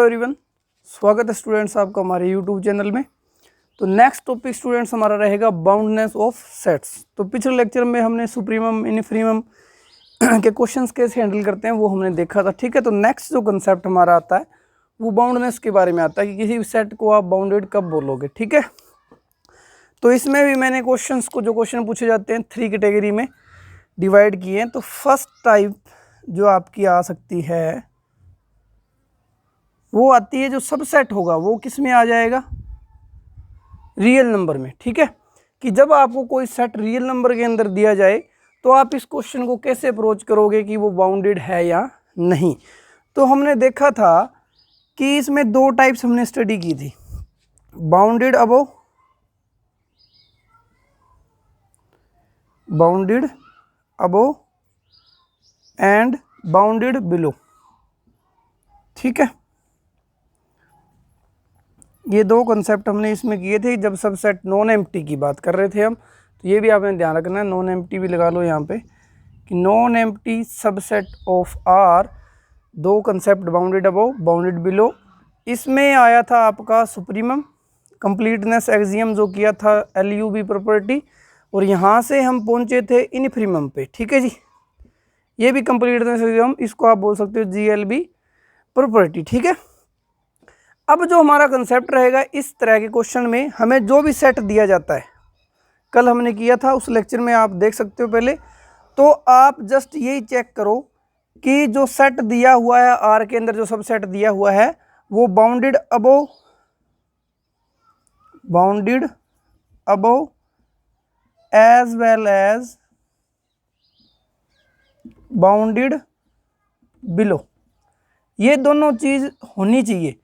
Everyone, स्वागत है students आपका हमारे यूट्यूब चैनल में। तो नेक्स्ट टॉपिक स्टूडेंट्स हमारा रहेगा बाउंडनेस ऑफ सेट्स। तो पिछले लेक्चर में हमने सुप्रीमम इनफीमम के क्वेश्चंस कैसे हैंडल करते हैं वो हमने देखा था, ठीक है। तो नेक्स्ट जो कंसेप्ट हमारा आता है वो बाउंडनेस के बारे में आता है कि किसी सेट को आप बाउंडेड कब बोलोगे, ठीक है। तो इसमें भी मैंने क्वेश्चंस को जो क्वेश्चन पूछे जाते हैं 3 कैटेगरी में डिवाइड किए हैं। तो फर्स्ट टाइप जो आपकी आ सकती है वो आती है जो सबसेट होगा वो किस में आ जाएगा, रियल नंबर में, ठीक है। कि जब आपको कोई सेट रियल नंबर के अंदर दिया जाए तो आप इस क्वेश्चन को कैसे अप्रोच करोगे कि वो बाउंडेड है या नहीं। तो हमने देखा था कि इसमें 2 टाइप्स हमने स्टडी की थी, bounded above and bounded below, ठीक है। ये 2 कॉन्सेप्ट हमने इसमें किए थे जब सबसेट नॉन एम्प्टी की बात कर रहे थे हम। तो ये भी आपने ध्यान रखना है, नॉन एम्प्टी भी लगा लो यहाँ पे कि non empty subset of R, 2 concept bounded above bounded below. इसमें आया था आपका सुप्रीमम कंप्लीटनेस एक्सियम जो किया था LUB प्रॉपर्टी, और यहाँ से हम पहुँचे थे इनफीमम पे, ठीक है जी। ये भी कंप्लीटनेस एक्सियम, इसको आप बोल सकते हो GLB प्रॉपर्टी, ठीक है। अब जो हमारा कंसेप्ट रहेगा इस तरह के क्वेश्चन में हमें जो भी सेट दिया जाता है, कल हमने किया था उस लेक्चर में आप देख सकते हो पहले। तो आप जस्ट यही चेक करो कि जो सेट दिया हुआ है आर के अंदर, जो सब सेट दिया हुआ है वो bounded above as well as bounded below, ये दोनों चीज होनी चाहिए।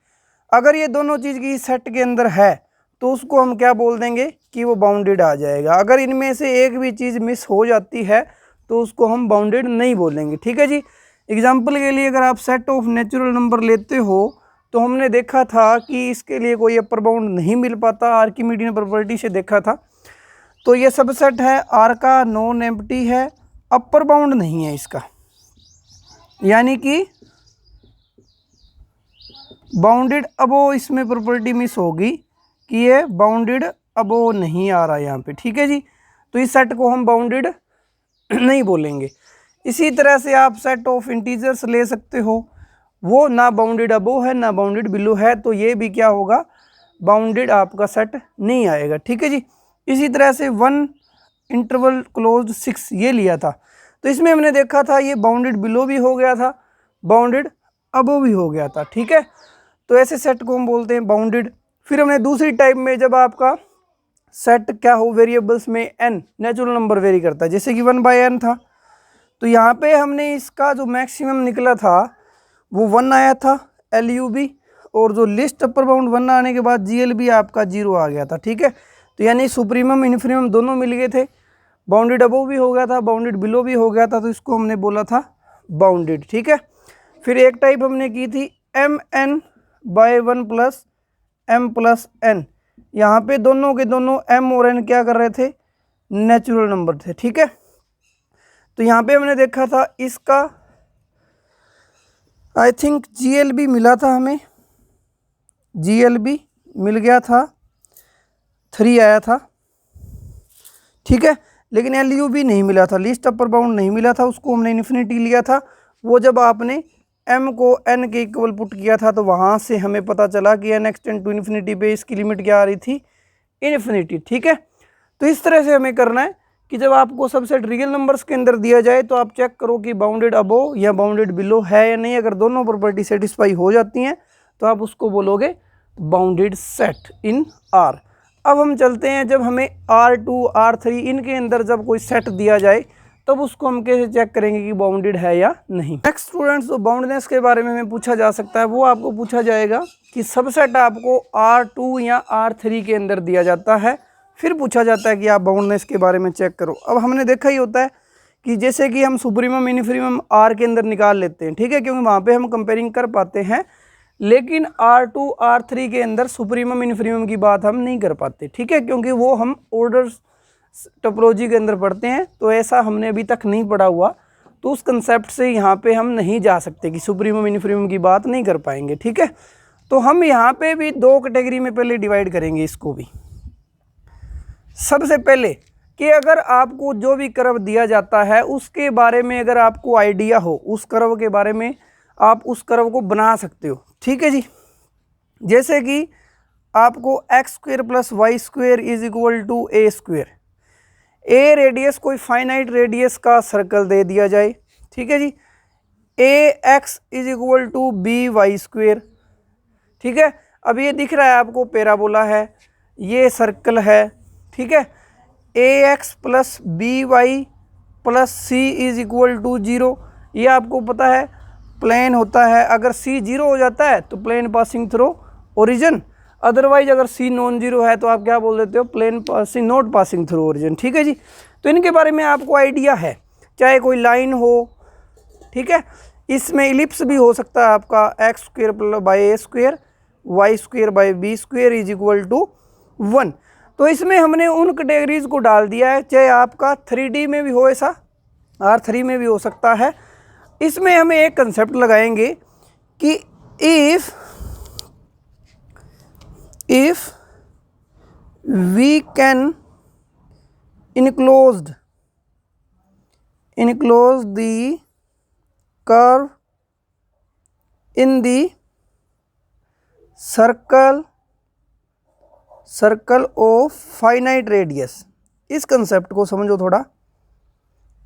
अगर ये दोनों चीज़ की सेट के अंदर है तो उसको हम क्या बोल देंगे कि वो बाउंडेड आ जाएगा। अगर इनमें से एक भी चीज़ मिस हो जाती है तो उसको हम बाउंडेड नहीं बोलेंगे, ठीक है जी। एग्जाम्पल के लिए अगर आप सेट ऑफ नेचुरल नंबर लेते हो तो हमने देखा था कि इसके लिए कोई अपर बाउंड नहीं मिल पाता, आर्किमिडीयन प्रॉपर्टी से देखा था। तो ये सब सेट है आर का, नॉन एम्प्टी है, अपर बाउंड नहीं है इसका, यानी कि बाउंडेड अबो इसमें प्रॉपर्टी मिस होगी कि ये बाउंडेड अबो नहीं आ रहा यहाँ पे, ठीक है जी। तो इस सेट को हम बाउंडेड नहीं बोलेंगे। इसी तरह से आप सेट ऑफ इंटीजर्स ले सकते हो, वो ना बाउंडेड अबो है ना बाउंडेड बिलो है, तो ये भी क्या होगा, बाउंडेड आपका सेट नहीं आएगा, ठीक है जी। इसी तरह से 1 इंटरवल क्लोज्ड 6 ये लिया था, तो इसमें हमने देखा था ये बाउंडेड बिलो भी हो गया था, बाउंडेड अबो भी हो गया था, ठीक है। तो ऐसे सेट को हम बोलते हैं बाउंडेड। फिर हमने दूसरी टाइप में जब आपका सेट क्या हो, वेरिएबल्स में n नेचुरल नंबर वेरी करता है, जैसे कि 1/n था, तो यहाँ पे हमने इसका जो मैक्सिमम निकला था वो 1 आया था LUB, और जो लिस्ट अपर बाउंड 1 आने के बाद GLB आपका 0 आ गया था, ठीक है। तो यानी सुप्रीमम इनफीमम दोनों मिल गए थे, बाउंडेड अबव भी हो गया था, बाउंडेड बिलो भी हो गया था, तो इसको हमने बोला था बाउंडेड, ठीक है। फिर एक टाइप हमने की थी MN/1 + M + n, यहाँ पे दोनों के दोनों M और N क्या कर रहे थे, नेचुरल नंबर थे, ठीक है। तो यहाँ पे हमने देखा था इसका आई थिंक GLB मिला था, हमें GLB मिल गया था, 3 आया था, ठीक है। लेकिन LUB नहीं मिला था, लिस्ट अपर बाउंड नहीं मिला था, उसको हमने इन्फिनिटी लिया था। वो जब आपने m को n के इक्वल पुट किया था तो वहाँ से हमें पता चला कि n एक्सटेंड टू इन्फिनिटी पे इसकी लिमिट क्या आ रही थी, इन्फिनिटी, ठीक है। तो इस तरह से हमें करना है कि जब आपको सबसेट रियल नंबर्स के अंदर दिया जाए तो आप चेक करो कि बाउंडेड अबव या बाउंडेड बिलो है या नहीं। अगर दोनों प्रॉपर्टी सेटिस्फाई हो जाती हैं तो आप उसको बोलोगे बाउंडेड सेट इन R। अब हम चलते हैं, जब हमें R2 R3 इनके अंदर जब कोई सेट दिया जाए तब उसको हम कैसे चेक करेंगे कि बाउंडेड है या नहीं। नेक्स्ट स्टूडेंट्स, जो बाउंडनेस के बारे में हमें पूछा जा सकता है वो आपको पूछा जाएगा कि सबसेट आपको R2 या R3 के अंदर दिया जाता है, फिर पूछा जाता है कि आप बाउंडनेस के बारे में चेक करो। अब हमने देखा ही होता है कि जैसे कि हम सुप्रीमम इनफीमम R के अंदर निकाल लेते हैं, ठीक है, क्योंकि वहाँ पर हम कंपेयरिंग कर पाते हैं, लेकिन R2 R3 के अंदर सुप्रीमम इनफीमम की बात हम नहीं कर पाते, ठीक है, क्योंकि वो हम ऑर्डर टोपोलॉजी के अंदर पढ़ते हैं, तो ऐसा हमने अभी तक नहीं पढ़ा हुआ, तो उस कंसेप्ट से यहाँ पे हम नहीं जा सकते कि सुप्रीमम इनफीमम की बात नहीं कर पाएंगे, ठीक है। तो हम यहाँ पे भी दो कैटेगरी में पहले डिवाइड करेंगे इसको भी। सबसे पहले कि अगर आपको जो भी कर्व दिया जाता है उसके बारे में अगर आपको आइडिया हो, उस कर्व के बारे में आप उस कर्व को बना सकते हो, ठीक है जी। जैसे कि आपको x square plus y square is equal to a square, a radius कोई फाइनाइट रेडियस का सर्कल दे दिया जाए, ठीक है जी। A x is equal to b y square, ठीक है। अब ये दिख रहा है आपको पैराबोला है, ये सर्कल है, ठीक है। A x plus b y plus c is equal to 0, ये आपको पता है प्लेन होता है। अगर सी 0 हो जाता है तो plane passing through origin, otherwise अगर सी नॉन जीरो है तो आप क्या बोल देते हो, plane passing not passing through origin, ठीक है जी। तो इनके बारे में आपको आइडिया है, चाहे कोई लाइन हो, ठीक है। इसमें इलिप्स भी हो सकता है आपका, X square by A square Y square by B square is equal to 1। तो इसमें हमने उन कैटेगरीज को डाल दिया है, चाहे आपका 3D में भी हो ऐसा, R3 में भी हो सकता है। इसमें हमें एक कंसेप्ट लगाएंगे कि if we can enclose the curve in the circle of finite radius। इस कंसेप्ट को समझो थोड़ा।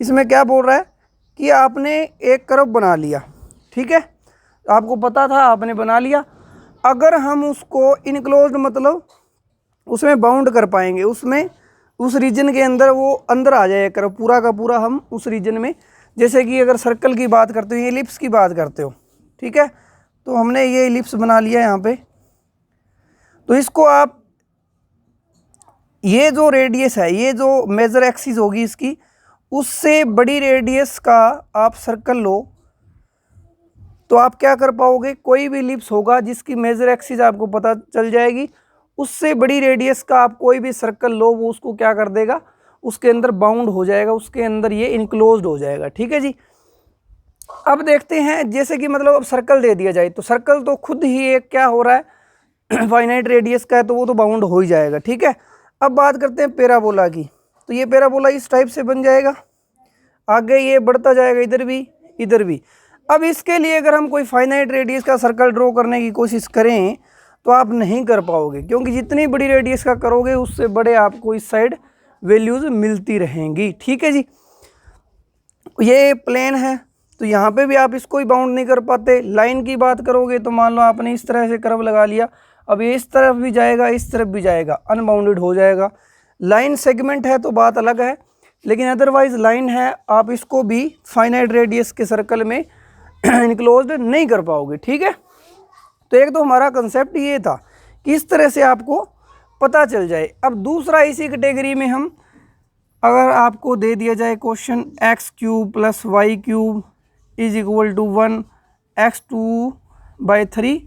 इसमें क्या बोल रहा है कि आपने एक कर्व बना लिया, ठीक है, आपको पता था, आपने बना लिया। अगर हम उसको इनक्लोज्ड मतलब उसमें बाउंड कर पाएंगे, उसमें उस रीजन के अंदर वो अंदर आ जाए कर्व पूरा का पूरा, हम उस रीजन में, जैसे कि अगर सर्कल की बात करते हो, एलिप्स की बात करते हो, ठीक है। तो हमने ये एलिप्स बना लिया यहाँ पे। तो इसको आप, ये जो रेडियस है, ये जो मेजर एक्सिस होगी इसकी, उससे बड़ी रेडियस का आप सर्कल लो तो आप क्या कर पाओगे, कोई भी एलिप्स होगा जिसकी मेजर एक्सिस आपको पता चल जाएगी, उससे बड़ी रेडियस का आप कोई भी सर्कल लो, वो उसको क्या कर देगा, उसके अंदर बाउंड हो जाएगा, उसके अंदर ये इनक्लोज्ड हो जाएगा, ठीक है जी। अब देखते हैं, जैसे कि मतलब अब सर्कल दे दिया जाए तो सर्कल तो खुद ही एक क्या हो रहा है फाइनाइट रेडियस का है, तो वो तो बाउंड हो ही जाएगा, ठीक है। अब बात करते हैं पैराबोला की। तो ये पैराबोला इस टाइप से बन जाएगा, आगे ये बढ़ता जाएगा, इधर भी इधर भी। अब इसके लिए अगर हम कोई फाइनाइट रेडियस का सर्कल ड्रॉ करने की कोशिश करें तो आप नहीं कर पाओगे, क्योंकि जितनी बड़ी रेडियस का करोगे उससे बड़े आपको इस साइड वैल्यूज मिलती रहेंगी, ठीक है जी। ये प्लेन है तो यहाँ पे भी आप इसको ही बाउंड नहीं कर पाते। लाइन की बात करोगे तो मान लो आपने इस तरह से कर्व लगा लिया, अब ये इस तरफ भी जाएगा, इस तरफ भी जाएगा, अनबाउंडेड हो जाएगा। लाइन सेगमेंट है तो बात अलग है, लेकिन अदरवाइज लाइन है, आप इसको भी फाइनाइट रेडियस के सर्कल में इनक्लोज्ड नहीं कर पाओगे, ठीक है। तो एक तो हमारा कंसेप्ट ये था कि इस तरह से आपको पता चल जाए। अब दूसरा, इसी कैटेगरी में हम, अगर आपको दे दिया जाए question X cube plus Y cube is equal to 1, X 2/3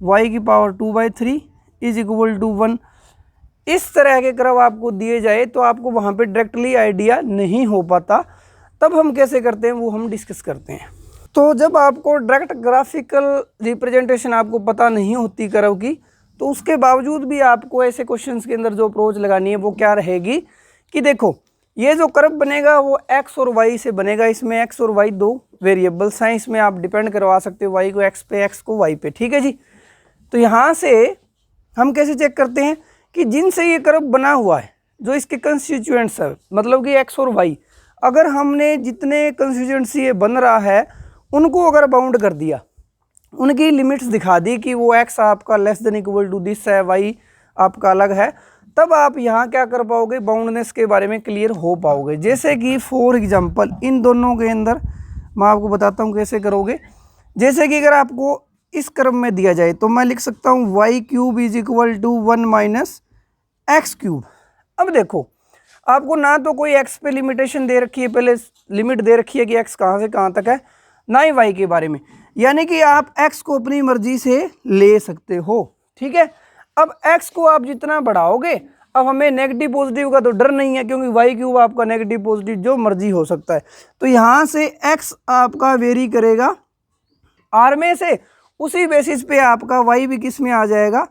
Y की पावर 2/3 इज इक्वल टू 1, इस तरह के कर्व आपको दिए जाए तो आपको वहाँ पे डायरेक्टली आइडिया नहीं हो पाता। तब हम कैसे करते हैं वो हम डिस्कस करते हैं। तो जब आपको डायरेक्ट ग्राफिकल रिप्रेजेंटेशन आपको पता नहीं होती कर्व की, तो उसके बावजूद भी आपको ऐसे क्वेश्चंस के अंदर जो अप्रोच लगानी है वो क्या रहेगी कि देखो, ये जो कर्व बनेगा वो एक्स और वाई से बनेगा। इसमें एक्स और वाई दो वेरिएबल्स हैं, इसमें आप डिपेंड करवा सकते हो वाई को एक्स पे, एक्स को वाई पे, ठीक है जी। तो यहाँ से हम कैसे चेक करते हैं कि जिनसे ये कर्व बना हुआ है, जो इसके कंस्टिट्यूएंट्स है, मतलब कि एक्स और वाई, अगर हमने जितने कंस्टिट्यूएंट्स ये बन रहा है उनको अगर बाउंड कर दिया, उनकी लिमिट्स दिखा दी कि वो एक्स आपका less than equal to this है, वाई आपका अलग है, तब आप यहाँ क्या कर पाओगे, बाउंडनेस के बारे में क्लियर हो पाओगे। जैसे कि फॉर एग्जांपल इन दोनों के अंदर मैं आपको बताता हूँ कैसे करोगे। जैसे कि अगर आपको इस क्रम में दिया जाए तो मैं लिख सकता हूँ Y cube is equal to 1 minus X cube. अब देखो, आपको ना तो कोई एक्स पे लिमिटेशन दे रखी है, पहले लिमिट दे रखी है कि एक्स कहाँ से कहाँ तक है, ना ही वाई के बारे में, यानी कि आप एक्स को अपनी मर्जी से ले सकते हो, ठीक है। अब एक्स को आप जितना बढ़ाओगे, अब हमें नेगेटिव पॉजिटिव का तो डर नहीं है, क्योंकि वाई क्यूब आपका नेगेटिव पॉजिटिव जो मर्जी हो सकता है। तो यहाँ से एक्स आपका वेरी करेगा आर में से, उसी बेसिस पे आपका y भी किस में आ जाएगा,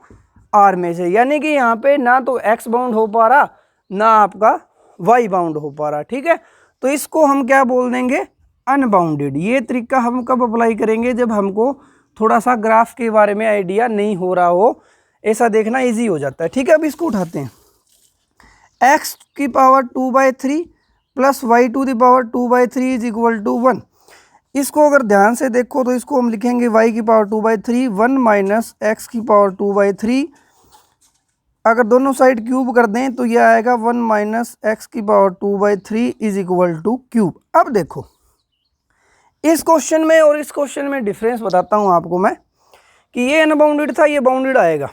R में से। यानी कि यहाँ पे ना तो x बाउंड हो पा रहा ना आपका y बाउंड हो पा रहा, ठीक है। तो इसको हम क्या बोल देंगे, अनबाउंडेड। ये तरीका हम कब अप्लाई करेंगे, जब हमको थोड़ा सा ग्राफ के बारे में आइडिया नहीं हो रहा हो, ऐसा देखना इजी हो जाता है, ठीक है। अब इसको उठाते हैं, x की power 2/3 plus y to the power 2/3 is equal to 1। इसको अगर ध्यान से देखो तो इसको हम लिखेंगे y की पावर 2/3, 1 माइनस x की पावर 2/3। अगर दोनों साइड क्यूब कर दें तो ये आएगा 1 माइनस एक्स की power 2/3 is equal two cube. अब देखो इस क्वेश्चन में और इस क्वेश्चन में डिफरेंस बताता हूँ आपको मैं, कि ये अनबाउंडेड था, ये बाउंडेड आएगा।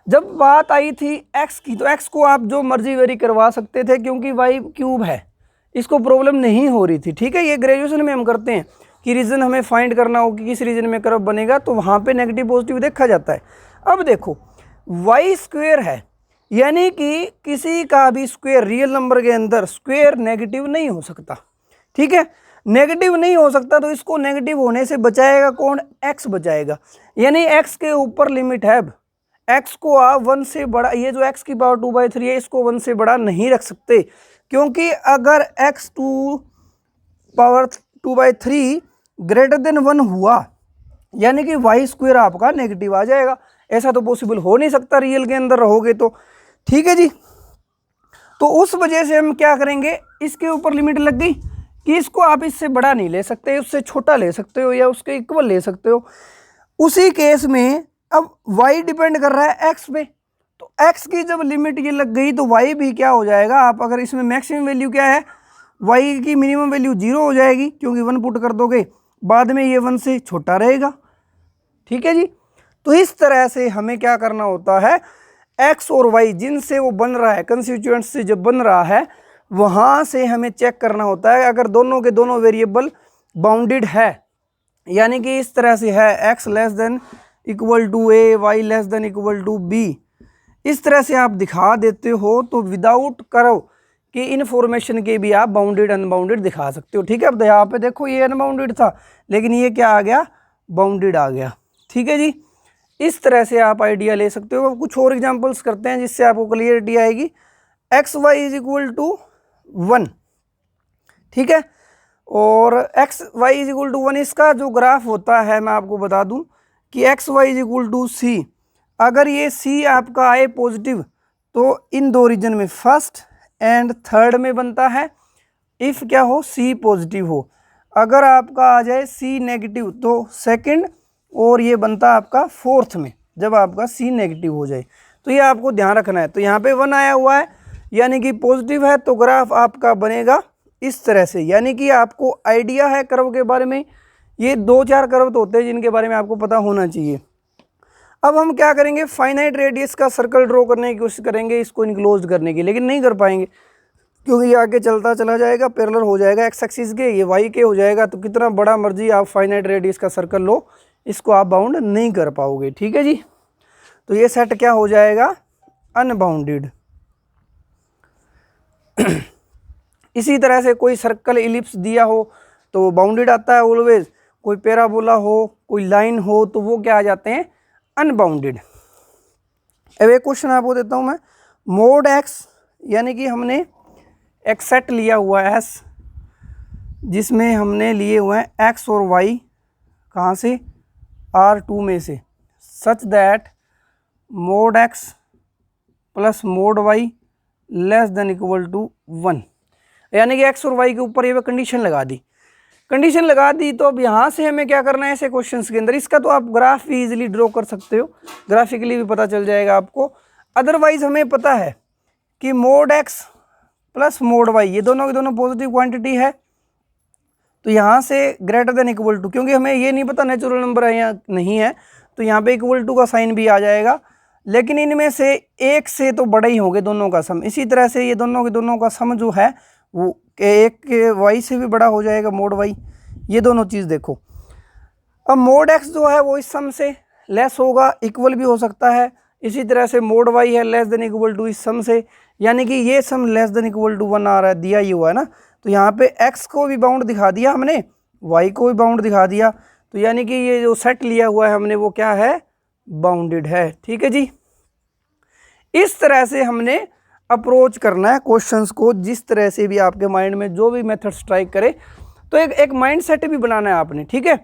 जब बात आई थी x की, तो x को आप जो मर्जी वेरी करवा सकते थे, क्योंकि y क्यूब है, इसको प्रॉब्लम नहीं हो रही थी, ठीक है। ये ग्रेजुएशन में हम करते हैं कि रीजन हमें फाइंड करना हो कि किस रीजन में कर्व बनेगा, तो वहाँ पे नेगेटिव पॉजिटिव देखा जाता है। अब देखो y स्क्वायर है, यानी कि किसी का भी स्क्वायर रियल नंबर के अंदर स्क्वायर नेगेटिव नहीं हो सकता, ठीक है। नेगेटिव नहीं हो सकता तो इसको नेगेटिव होने से बचाएगा कौन, x बचाएगा। यानी x के ऊपर लिमिट है। अब x को आप 1 से बड़ा, ये जो x की पावर 2/3 है, इसको 1 से बड़ा नहीं रख सकते, क्योंकि अगर x to power 2/3 greater than 1 हुआ, यानी कि y स्क्वायर आपका नेगेटिव आ जाएगा। ऐसा तो पॉसिबल हो नहीं सकता रियल के अंदर रहोगे तो, ठीक है जी। तो उस वजह से हम क्या करेंगे, इसके ऊपर लिमिट लग गई कि इसको आप इससे बड़ा नहीं ले सकते, उससे छोटा ले सकते हो या उसके इक्वल ले सकते हो। उसी केस में अब y डिपेंड कर रहा है x पे, तो x की जब लिमिट ये लग गई तो y भी क्या हो जाएगा, आप अगर इसमें मैक्सिमम वैल्यू क्या है, y की मिनिमम वैल्यू 0 हो जाएगी, क्योंकि 1 पुट कर दोगे, बाद में ये 1 से छोटा रहेगा, ठीक है जी। तो इस तरह से हमें क्या करना होता है, x और y जिनसे वो बन रहा है, कंस्टिट्यूएंट से जब बन रहा है, वहाँ से हमें चेक करना होता है अगर दोनों के दोनों वेरिएबल बाउंडेड है, यानी कि इस तरह से है x less than equal to a, y less than equal to b, इस तरह से आप दिखा देते हो, तो विदाउट कर्व की इन्फॉर्मेशन के भी आप बाउंडेड अनबाउंडेड दिखा सकते हो, ठीक है। अब यहाँ पे देखो ये अनबाउंडेड था, लेकिन ये क्या आ गया, बाउंडेड आ गया, ठीक है जी। इस तरह से आप आइडिया ले सकते हो। अब कुछ और एग्जांपल्स करते हैं जिससे आपको क्लियरिटी आएगी। X y is equal to 1, ठीक है, और x y is equal to 1 इसका जो ग्राफ होता है मैं आपको बता दूं कि x y is equal to c. अगर ये सी आपका आए पॉजिटिव तो इन दो रीजन में फर्स्ट एंड थर्ड में बनता है, इफ़ क्या हो, सी पॉजिटिव हो। अगर आपका आ जाए सी नेगेटिव तो सेकंड, और ये बनता आपका फोर्थ में जब आपका सी नेगेटिव हो जाए। तो ये आपको ध्यान रखना है। तो यहाँ पे 1 आया हुआ है यानी कि पॉजिटिव है, तो ग्राफ आपका बनेगा इस तरह से, यानी कि आपको आइडिया है कर्व के बारे में। ये 2-4 कर्व तो होते हैं जिनके बारे में आपको पता होना चाहिए। अब हम क्या करेंगे, फाइनाइट रेडियस का सर्कल ड्रॉ करने की कोशिश करेंगे इसको इनक्लोज करने की, लेकिन नहीं कर पाएंगे क्योंकि ये आगे चलता चला जाएगा, पैरेलल हो जाएगा एक्स एक्सिस के, ये वाई के हो जाएगा। तो कितना बड़ा मर्जी आप फाइनाइट रेडियस का सर्कल लो, इसको आप बाउंड नहीं कर पाओगे, ठीक है जी। तो ये सेट क्या हो जाएगा, अनबाउंडेड। इसी तरह से कोई सर्कल इलिप्स दिया हो तो बाउंडेड आता है ऑलवेज, कोई पैराबोला हो, कोई लाइन हो, तो वो क्या आ जाते हैं, अनबाउंडेड। अब एक क्वेश्चन आपको देता हूं मैं, मोड एक्स, यानी कि हमने एक सेट लिया हुआ है एस, जिसमें हमने लिए हुए हैं एक्स और वाई, कहाँ से, R2 में से, such that mod x plus mod y less than equal to 1, यानी कि एक्स और वाई के ऊपर ये कंडीशन लगा दी। कंडीशन लगा दी तो अब यहाँ से हमें क्या करना है ऐसे क्वेश्चंस के अंदर, इसका तो आप ग्राफ भी इजीली ड्रॉ कर सकते हो, ग्राफिकली भी पता चल जाएगा आपको। अदरवाइज हमें पता है कि mod x plus mod y ये दोनों की दोनों पॉजिटिव क्वांटिटी है, तो यहाँ से ग्रेटर देन इक्वल टू, क्योंकि हमें ये नहीं पता नेचुरल नंबर है या नहीं है, तो यहाँ पे इक्वल टू का साइन भी आ जाएगा। लेकिन इनमें से एक से तो बड़ा ही होंगे दोनों का सम, इसी तरह से ये दोनों के दोनों का सम जो है वो एक के वाई से भी बड़ा हो जाएगा, मोड वाई। ये दोनों चीज़ देखो। अब मोड एक्स जो है वो इस सम से लेस होगा, इक्वल भी हो सकता है। इसी तरह से मोड वाई है लेस देन इक्वल टू इस सम से, यानी कि ये sum less than equal to 1 आ रहा है, दिया ही हुआ है ना। तो यहाँ पे x को भी बाउंड दिखा दिया हमने, y को भी बाउंड दिखा दिया, तो यानी कि ये जो सेट लिया हुआ है हमने वो क्या है, बाउंडेड है। ठीक है जी, इस तरह से हमने अप्रोच करना है क्वेश्चंस को, जिस तरह से भी आपके माइंड में जो भी मेथड स्ट्राइक करे। तो एक माइंड सेट भी बनाना है आपने, ठीक है,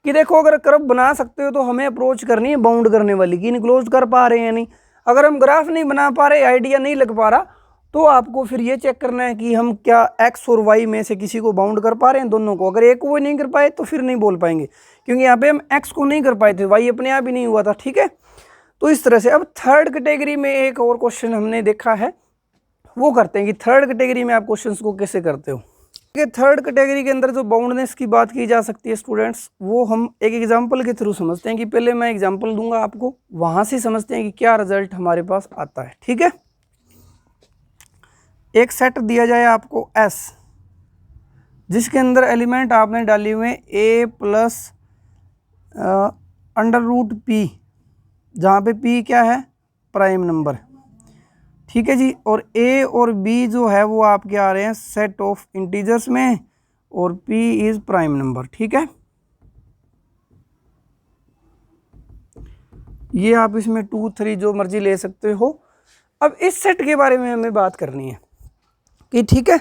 कि देखो अगर कर्व बना सकते हो तो हमें अप्रोच करनी है बाउंड करने वाली, कि इनक्लोज कर पा रहे हैं या नहीं। अगर हम ग्राफ नहीं बना पा रहे, आइडिया नहीं लग पा रहा, तो आपको फिर ये चेक करना है कि हम क्या एक्स और वाई में से किसी को बाउंड कर पा रहे हैं, दोनों को। अगर एक को नहीं कर पाए तो फिर नहीं बोल पाएंगे, क्योंकि यहाँ पे हम एक्स को नहीं कर पाए थे, वाई अपने आप ही नहीं हुआ था। ठीक है, तो इस तरह से। अब थर्ड कैटेगरी में एक और क्वेश्चन हमने देखा है, वो करते हैं कि थर्ड कैटेगरी में आप क्वेश्चंस को कैसे करते हो। थर्ड कैटेगरी के अंदर जो बाउंडनेस की बात की जा सकती है स्टूडेंट्स, वो हम एक एग्जांपल के थ्रू समझते हैं। कि पहले मैं एग्जांपल दूंगा आपको, वहां से समझते हैं कि क्या रिजल्ट हमारे पास आता है। ठीक है, एक सेट दिया जाए आपको S, जिसके अंदर एलिमेंट आपने डाले हुए A प्लस √P, जहाँ पे P क्या है, प्राइम नंबर। ठीक है जी, और A और B जो है वो आपके आ रहे हैं सेट ऑफ इंटीजर्स में, और P इज प्राइम नंबर। ठीक है, ये आप इसमें 2, 3 जो मर्जी ले सकते हो। अब इस सेट के बारे में हमें बात करनी है कि ठीक है,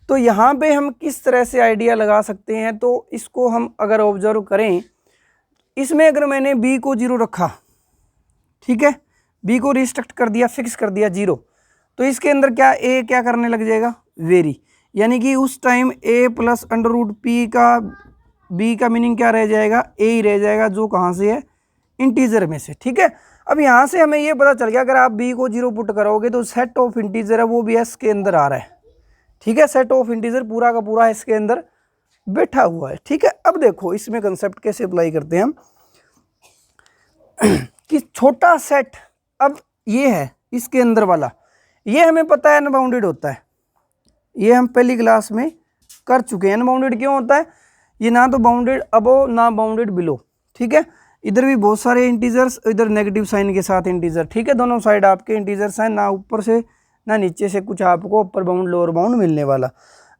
तो यहाँ पे हम किस तरह से आइडिया लगा सकते हैं। तो इसको हम अगर ऑब्जर्व करें, इसमें अगर मैंने B को 0 रखा, ठीक है, B को रिस्ट्रिक्ट कर दिया, फिक्स कर दिया 0, तो इसके अंदर क्या A क्या करने लग जाएगा, वेरी। यानी कि उस टाइम A प्लस √P का B का मीनिंग क्या रह जाएगा, A ही रह जाएगा, जो कहाँ से है, इंटीजर में से। ठीक है, अब यहाँ से हमें ये पता चल गया, अगर आप B को 0 पुट करोगे तो सेट ऑफ इंटीजर है वो भी S के अंदर आ रहा है। ठीक है, सेट ऑफ इंटीजर पूरा का पूरा इसके अंदर बैठा हुआ है। ठीक है, अब देखो इसमें कंसेप्ट कैसे अप्लाई करते हैं हम कि छोटा सेट, अब ये है इसके अंदर वाला, ये हमें पता है अनबाउंडेड होता है, ये हम पहली क्लास में कर चुके हैं। अनबाउंडेड क्यों होता है, ये ना तो बाउंडेड अबो ना बाउंडेड बिलो। ठीक है, इधर भी बहुत सारे इंटीजर्स, इधर नेगेटिव साइन के साथ इंटीजर। ठीक है, दोनों साइड आपके इंटीजर्स हैं, ना ऊपर से ना नीचे से कुछ आपको अपर बाउंड लोअर बाउंड मिलने वाला।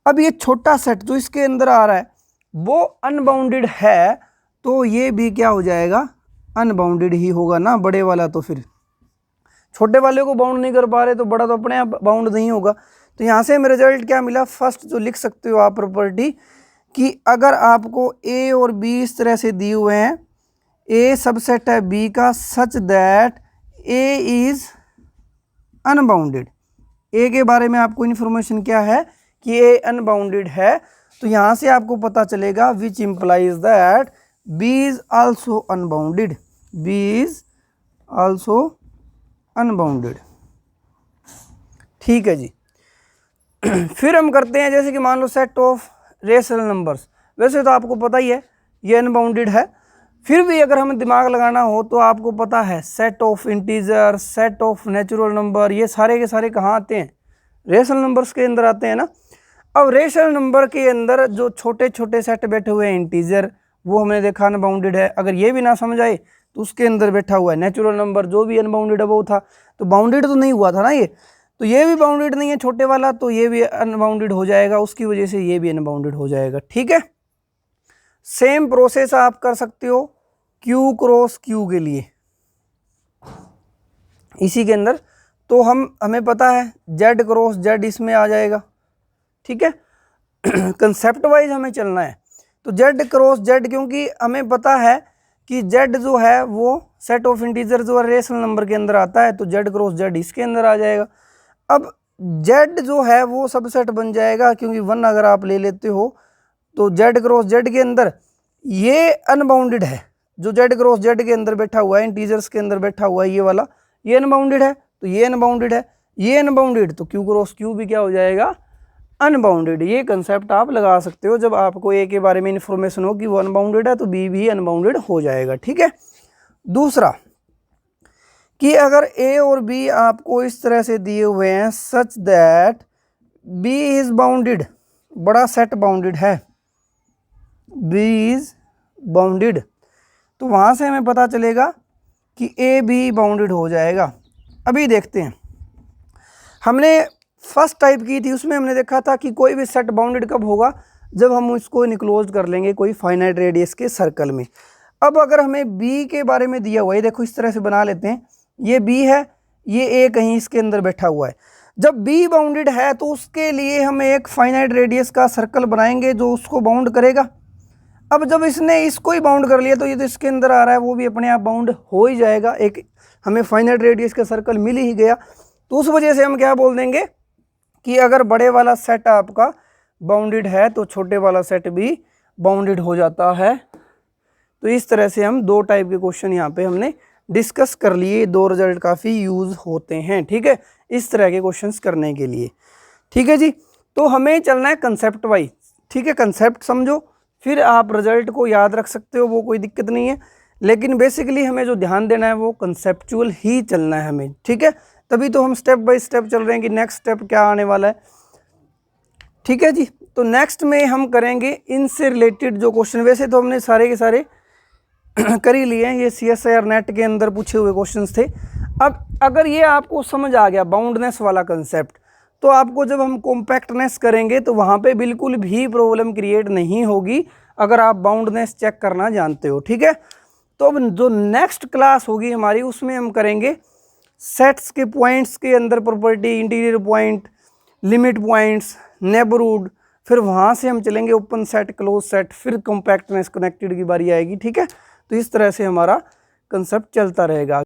अब ये छोटा सेट जो इसके अंदर आ रहा है वो अनबाउंडेड है, तो ये भी क्या हो जाएगा, अनबाउंडेड ही होगा ना, बड़े वाला। तो फिर छोटे वाले को बाउंड नहीं कर पा रहे तो बड़ा तो अपने आप बाउंड नहीं होगा। तो यहाँ से हमें रिजल्ट क्या मिला, फर्स्ट जो लिख सकते हो आप प्रॉपर्टी, कि अगर आपको A और B इस तरह से दिए हुए हैं, A सबसेट है B का, such that A is unbounded. A के बारे में आपको इन्फॉर्मेशन क्या है कि A अनबाउंडेड है, तो यहाँ से आपको पता चलेगा which implies that B is also unbounded, B is also unbounded. ठीक है जी, फिर हम करते हैं, जैसे कि मान लो सेट ऑफ रेशनल नंबर्स, वैसे तो आपको पता ही है ये अनबाउंडेड है, फिर भी अगर हमें दिमाग लगाना हो तो आपको पता है set of integer, set of natural number, ये सारे के सारे कहाँ आते हैं, रेशनल नंबर्स के अंदर आते हैं ना। अब रेशनल नंबर के अंदर जो छोटे छोटे सेट बैठे हुए हैं इंटीजर, वो हमने देखा अनबाउंडेड है। अगर ये भी ना समझ आए तो उसके अंदर बैठा हुआ है नेचुरल नंबर, जो भी अनबाउंडेड है वो था, तो बाउंडेड तो नहीं हुआ था ना ये, तो ये भी बाउंडेड नहीं है छोटे वाला, तो ये भी अनबाउंडेड हो जाएगा, उसकी वजह से ये भी अनबाउंडेड हो जाएगा। ठीक है, सेम प्रोसेस आप कर सकते हो Q क्रॉस Q के लिए इसी के अंदर, तो हमें पता है Z क्रॉस Z इसमें आ जाएगा। ठीक है, कंसेप्ट वाइज हमें चलना है, तो Z क्रॉस Z, क्योंकि हमें पता है कि Z जो है वो सेट ऑफ इंटीजर जो है रेशनल नंबर के अंदर आता है, तो Z क्रॉस Z इसके अंदर आ जाएगा। अब Z जो है वो सबसेट बन जाएगा, क्योंकि 1 अगर आप ले लेते हो तो Z क्रॉस Z के अंदर ये अनबाउंडेड है, जो Z क्रॉस Z के अंदर बैठा हुआ है, इंटीजर्स के अंदर बैठा हुआ है ये वाला, ये अनबाउंडेड है, तो ये अनबाउंडेड है, ये अनबाउंडेड, तो Q क्रॉस Q भी क्या हो जाएगा, अनबाउंडेड। ये कंसेप्ट आप लगा सकते हो जब आपको A के बारे में इन्फॉर्मेशन हो कि वो अनबाउंडेड है, तो B भी अनबाउंडेड हो जाएगा। ठीक है, दूसरा कि अगर A और B आपको इस तरह से दिए हुए हैं such that B is bounded, बड़ा सेट बाउंडेड है, B इज बाउंडेड, तो वहाँ से हमें पता चलेगा कि A भी बाउंडेड हो जाएगा। अभी देखते हैं, हमने फर्स्ट टाइप की थी, उसमें हमने देखा था कि कोई भी सेट बाउंडेड कब होगा, जब हम इसको इनक्लोज कर लेंगे कोई फाइनाइट रेडियस के सर्कल में। अब अगर हमें बी के बारे में दिया हुआ है, देखो इस तरह से बना लेते हैं, ये बी है, ये ए कहीं इसके अंदर बैठा हुआ है। जब बी बाउंडेड है तो उसके लिए हम एक फाइनाइट रेडियस का सर्कल बनाएंगे जो उसको बाउंड करेगा। अब जब इसने इसको ही बाउंड कर लिया तो ये तो इसके अंदर आ रहा है, वो भी अपने आप बाउंड हो ही जाएगा, एक हमें फाइनाइट रेडियस का सर्कल मिल ही गया। तो उस वजह से हम क्या बोल देंगे कि अगर बड़े वाला सेट आपका बाउंडेड है तो छोटे वाला सेट भी बाउंडेड हो जाता है। तो इस तरह से हम दो टाइप के क्वेश्चन यहाँ पे हमने डिस्कस कर लिए, दो रिजल्ट काफ़ी यूज़ होते हैं, ठीक है, इस तरह के क्वेश्चंस करने के लिए। ठीक है जी, तो हमें चलना है कंसेप्ट वाइज, ठीक है, कंसेप्ट समझो फिर आप रिजल्ट को याद रख सकते हो, वो कोई दिक्कत नहीं है, लेकिन बेसिकली हमें जो ध्यान देना है वो कंसेप्चुअल ही चलना है हमें, ठीक है। तभी तो हम स्टेप बाय स्टेप चल रहे हैं कि नेक्स्ट स्टेप क्या आने वाला है। ठीक है जी, तो नेक्स्ट में हम करेंगे इनसे रिलेटेड जो क्वेश्चन, वैसे तो हमने सारे के सारे कर ही लिए हैं, ये CSIR नेट के अंदर पूछे हुए क्वेश्चंस थे। अब अगर ये आपको समझ आ गया बाउंडनेस वाला कंसेप्ट, तो आपको जब हम कॉम्पैक्टनेस करेंगे तो वहाँ पे बिल्कुल भी प्रॉब्लम क्रिएट नहीं होगी अगर आप बाउंडनेस चेक करना जानते हो, ठीक है। तो अब जो नेक्स्ट क्लास होगी हमारी उसमें हम करेंगे सेट्स के पॉइंट्स के अंदर property, interior point, limit points, neighbourhood, फिर वहाँ से हम चलेंगे ओपन सेट, क्लोज सेट, फिर कॉम्पैक्टनेस कनेक्टेड की बारी आएगी, ठीक है। तो इस तरह से हमारा कंसेप्ट चलता रहेगा।